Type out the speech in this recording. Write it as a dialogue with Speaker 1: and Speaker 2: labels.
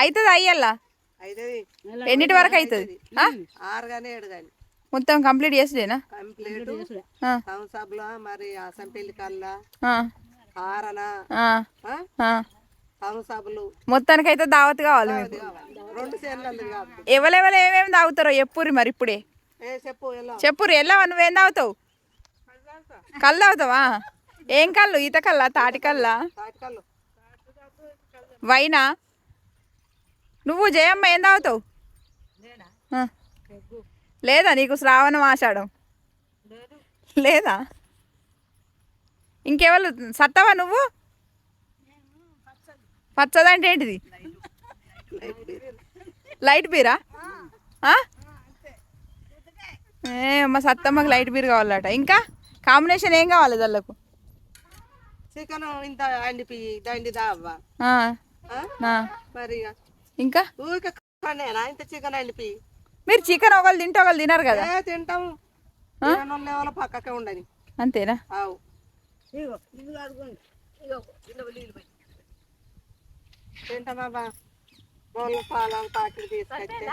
Speaker 1: అవుతుంది అయ్యల్లా
Speaker 2: అవుతుంది.
Speaker 1: ఎన్నిటి వరకు అవుతుంది?
Speaker 2: 6 కానీ 7 కానీ
Speaker 1: మొత్తం కంప్లీట్ చేసుడేనా?
Speaker 2: కంప్లీట్. సంసాబ్లో మరి అసంపల్లి కల్లా హారన సంసాబులు
Speaker 1: మొత్తానికి అయితే దావత్ కావాలి మీకు.
Speaker 2: 2 సేన్లు కాదు.
Speaker 1: ఎవరెవరు ఏమేమి తాగుతారో చెప్పుర్రి మరి ఇప్పుడే. చెప్పుర్రి. ఎలా నువ్వేం తాగుతావు? కళ్ళు తాగుతావా? ఏం కళ్ళు? ఈత కల్లా, తాటి కల్లా, వైనా? నువ్వు జయమ్మ ఏం తాగుతావు? లేదా నీకు శ్రావణం ఆషాఢం లేదా? ఇంకెవరు సత్తవా నువ్వు? పచ్చదంటే ఏంటిది? లైట్ బీరా? మా సత్తమ్మకి లైట్ బీర్ కావాలట. ఇంకా కాంబినేషన్ ఏం కావాలి దాళ్ళకు?
Speaker 2: చికెన్ ఇంత అండిపి దండి దావా మరి
Speaker 1: ఇంకా
Speaker 2: ఇంత చికెన్ అండిపి.
Speaker 1: మీరు చికెన్ ఒకళ్ళు తింటే ఒకళ్ళు తినరు కదా?
Speaker 2: తింటాము. పక్కకే ఉండని.
Speaker 1: అంతేనా?
Speaker 2: తింటామా బా. పాలు ప్యాకెట్ తీసుకొస్తే